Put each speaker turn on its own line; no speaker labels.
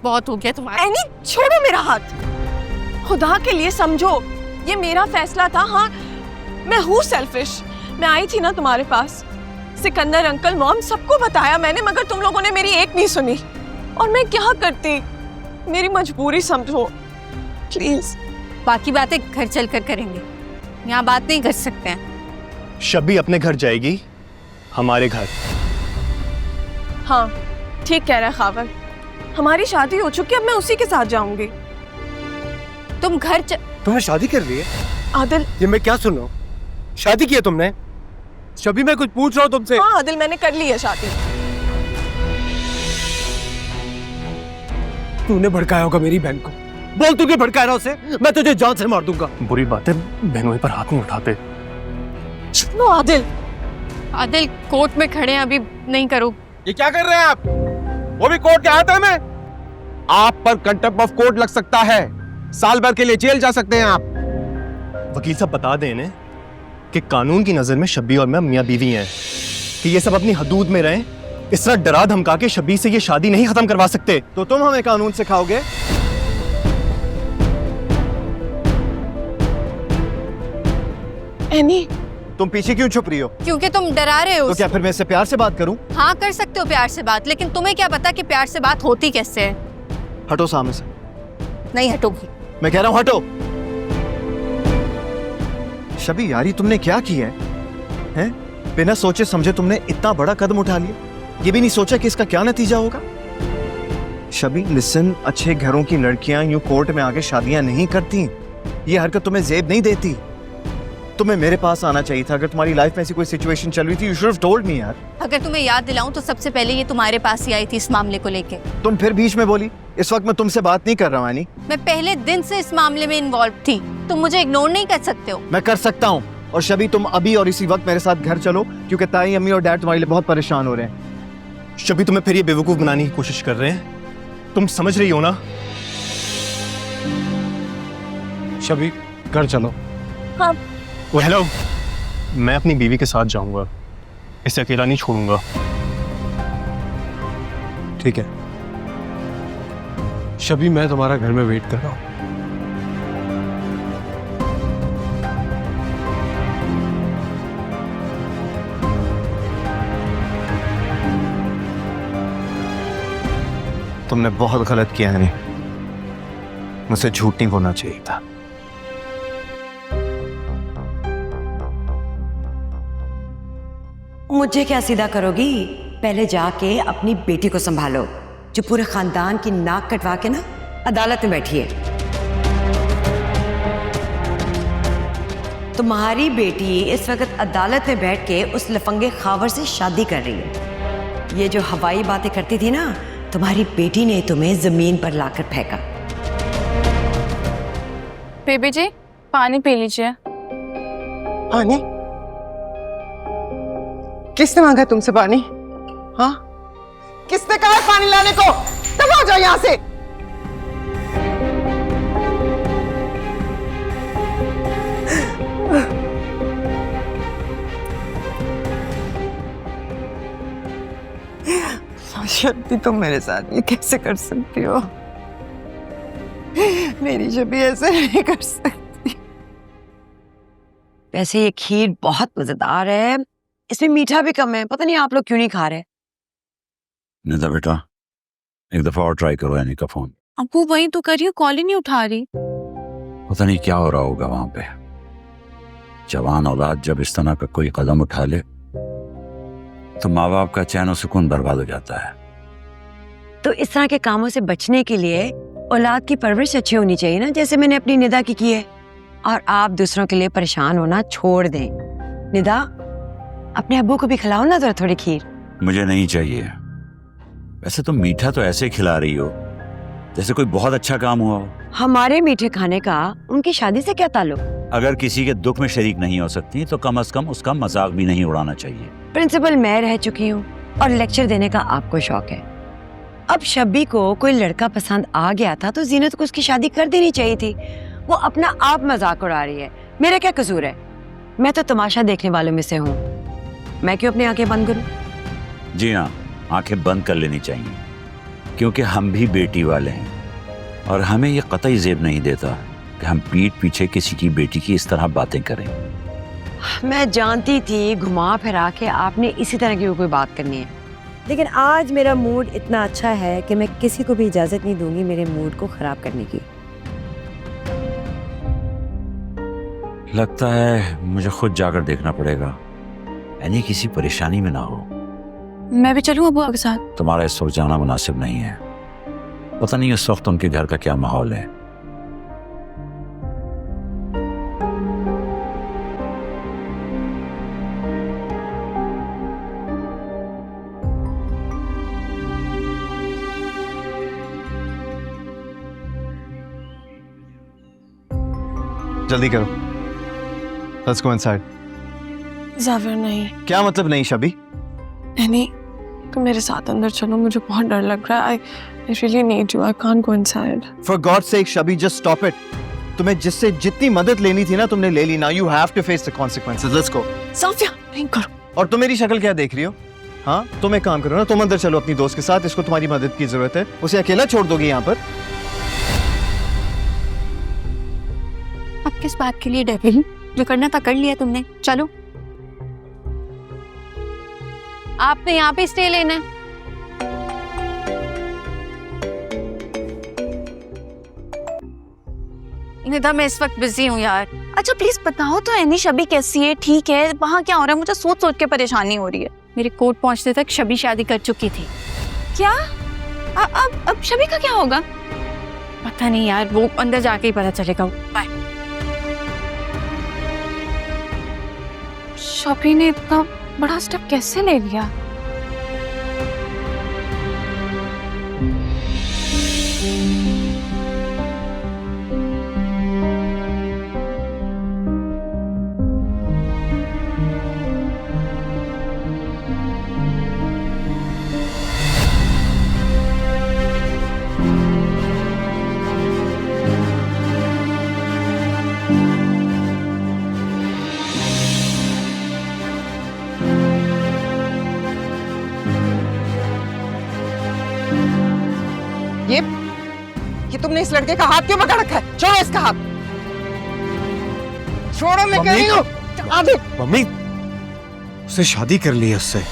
बहुत हो गया तुम्हारा।
एनी छोड़ो मेरा हाथ, खुदा के लिए समझो ये मेरा फैसला था। हाँ मैं हूँ सेल्फिश, मैं आई थी ना तुम्हारे पास, सिकंदर अंकल मॉम सबको बताया मैंने, मगर तुम लोगों ने मेरी एक नहीं सुनी। और मैं क्या करती, मेरी मजबूरी समझो प्लीज।
बाकी बातें घर चलकर करेंगे, यहाँ बात नहीं कर सकते हैं।
शबी अपने घर जाएगी, हमारे घर।
हाँ ठीक कह रहा है खावर, हमारी शादी हो चुकी है, अब मैं उसी के साथ जाऊंगी।
तुम घर
तुम्हें शादी कर ली है?
आदिल,
ये मैं क्या सुन रहा हूँ? शादी की है तुमने? शबी मैं कुछ पूछ रहा हूँ तुमसे।
हाँ आदिल मैंने कर ली है शादी।
तूने भड़काया होगा मेरी बहन को, बोल तू क्यों भड़काया रहा उसे? मैं तुझे जान से मार दूंगा।
बुरी बात है, बहनों पर हाथ नहीं उठाते।
सुनो आदिल,
आदिल कोर्ट में खड़े हैं, अभी नहीं करो।
ये क्या कर रहे हैं आप? वो भी कोर्ट के हाथ में? आप पर कंटेम्प्ट ऑफ कोर्ट लग सकता है, साल भर के लिए जेल जा सकते हैं आप।
वकील साहब बता दें इन्हें कि कानून की नजर में शबी और मैं मियां बीवी हैं, कि ये सब अपनी हदूद में रहें। इस तरह डरा धमका के शबी से ये शादी नहीं खत्म करवा सकते।
तो तुम हमें कानून सिखाओगे?
एनी
तुम पीछे क्यों छुप रही हो?
क्योंकि तुम डरा रहे हो।
तो क्या फिर मैं इससे प्यार से बात करूं?
हाँ कर सकते हो प्यार से बात, लेकिन तुम्हें क्या पता कि प्यार से बात होती कैसे है।
हटो सामने से।
नहीं हटोगी।
मैं कह रहा हूं हटो। शबी यारी तुमने क्या किया है? बिना सोचे समझे तुमने इतना बड़ा कदम उठा लिया, ये भी नहीं सोचा कि इसका क्या नतीजा होगा। शबी लिसन, अच्छे घरों की लड़कियां यूं कोर्ट में आके शादियां नहीं करती, ये हरकत तुम्हें जेब नहीं देती। तुम्हें मेरे पास आना चाहिए था अगर तुम्हारी लाइफ में ऐसी कोई सिचुएशन चल रही थी। You should have told me यार।
अगर तुम्हें याद दिलाऊं तो सबसे पहले ये तुम्हारे पास ही आई थी इस मामले को लेके।
तुम फिर बीच में बोली। इस वक्त मैं तुमसे बात नहीं कर रहा हूं एनी।
मैं पहले दिन से इस मामले में इन्वॉल्व थी, तुम मुझे इग्नोर नहीं कर सकते हो।
मैं कर सकता हूँ। और शबी तुम अभी और इसी वक्त मेरे साथ घर चलो, क्योंकि ताई, अम्मी और डैड तुम्हारे लिए बहुत परेशान हो रहे हैं।
शबी तुम्हें फिर ये बेवकूफ बनाने की कोशिश कर रहे हैं, तुम समझ रही हो ना?
शबी घर चलो।
हाँ
ओ हेलो, मैं अपनी बीवी के साथ जाऊंगा, इसे अकेला नहीं छोड़ूंगा।
ठीक है शबी, मैं तुम्हारा घर में वेट कर रहा हूँ। तुमने बहुत गलत किया है, मुझसे झूठ नहीं बोलना चाहिए था।
मुझे क्या सीधा करोगी? पहले जाके अपनी बेटी को संभालो, जो पूरे खानदान की नाक कटवा के ना अदालत में बैठी है। तुम्हारी बेटी इस वक्त अदालत में बैठ के उस लफंगे खावर से शादी कर रही है। ये जो हवाई बातें करती थी ना, तुम्हारी बेटी ने तुम्हें जमीन पर लाकर फेंका।
बेबी जी पानी पी लीजिए।
पानी? किसने मांगा तुमसे पानी? हाँ किसने कहा पानी लाने को? तब आ जाओ यहाँ से। शक्ति तुम मेरे साथ ये कैसे कर सकती हो? मेरी शबी ऐसे नहीं कर सकती।
वैसे ये खीर बहुत मजेदार है, इसमें मीठा भी कम है, पता नहीं आप लोग क्यों नहीं खा रहे।
निदा बेटा एक दफा और ट्राई करो यानी का फोन।
अबू वही तो करिए, कॉल ही नहीं उठा रही।
पता नहीं क्या हो रहा होगा वहां पे। जवान औलाद जब इस तरह का कोई कदम उठा ले तो माँ बाप का चैन और सुकून बर्बाद हो जाता है।
तो इस तरह के कामों से बचने के लिए औलाद की परवरिश अच्छी होनी चाहिए ना, जैसे मैंने अपनी निदा की है। और आप दूसरों के लिए परेशान होना छोड़ दें। निदा अपने अब्बू को भी खिलाओ ना जरा थोड़ी खीर।
मुझे नहीं चाहिए। वैसे तुम मीठा तो ऐसे खिला रही हो जैसे कोई बहुत अच्छा काम हुआ हो।
हमारे मीठे खाने का उनकी शादी से क्या ताल्लुक?
अगर किसी के दुख में शरीक नहीं हो सकती तो कम से कम उसका मजाक भी नहीं उड़ाना चाहिए।
प्रिंसिपल मैं रह चुकी हूँ और लेक्चर देने का आपको शौक है। अब शब्बी को कोई लड़का पसंद आ गया था तो जीनत को उसकी शादी कर देनी चाहिए थी। वो अपना आप मजाक उड़ा रही है, मेरा क्या कसूर है? मैं तो तमाशा देखने वालों में से हूँ, मैं क्यों अपनी आंखें बंद करूं?
जी हाँ, आंखें बंद कर लेनी चाहिए। क्योंकि हम भी बेटी वाले हैं और हमें ये कतई जेब नहीं देता कि हम पीठ पीछे किसी की बेटी की इस तरह बातें करें।
मैं जानती थी घुमा फिरा के आपने इसी तरह की कोई बात करनी है, लेकिन आज मेरा मूड इतना अच्छा है कि मैं किसी को भी इजाजत नहीं दूंगी मेरे मूड को खराब करने की।
लगता है मुझे खुद जाकर देखना पड़ेगा, यानी किसी परेशानी में ना हो।
मैं भी चलूं अबू के साथ?
तुम्हारा इस वक्त जाना मुनासिब नहीं है, पता नहीं इस वक्त उनके घर का क्या माहौल है।
जल्दी करो, लेट्स गो इनसाइड।
जाविर नहीं,
क्या मतलब नहीं शबी?
यानी तुम मेरे साथ अंदर चलो, मुझे बहुत डर लग रहा है। I really need you. I can't go inside.
For God's sake, शबी, just stop it. तुम्हें जिससे जितनी मदद लेनी थी ना तुमने ले ली। Now you have to face the consequences. Let's go.
Safia, नहीं करो।
और तुम मेरी शक्ल क्या देख रही हो? हाँ, तुम एक काम करो ना, तुम अंदर चलो अपनी दोस्त के साथ, इसको तुम्हारी मदद की जरूरत है। उसे अकेला छोड़ दोगी यहाँ पर?
अब किस बात के लिए डर? जो करना था कर लिया तुमने, चलो। आपने यहाँ पे स्टे लेना है। निदा, मैं इस वक्त बिजी हूँ यार।
अच्छा प्लीज बताओ तो एनी, शबी कैसी है? ठीक है? वहाँ क्या हो रहा है? मुझे सोच सोच के परेशानी हो रही है।
मेरे कोर्ट पहुँचने तक शबी शादी कर चुकी थी।
क्या? अब शबी का क्या होगा?
पता नहीं यार, वो अंदर जाके ही पता चलेगा। बाय।
शबी ने इतना बड़ा स्टेप कैसे ले लिया?
ये तुमने इस लड़के का हाथ क्यों पकड़ रखा है? छोड़ो इसका हाथ, छोड़ो, मैं कह रही हूँ।
मम्मी, उससे शादी कर ली है उससे।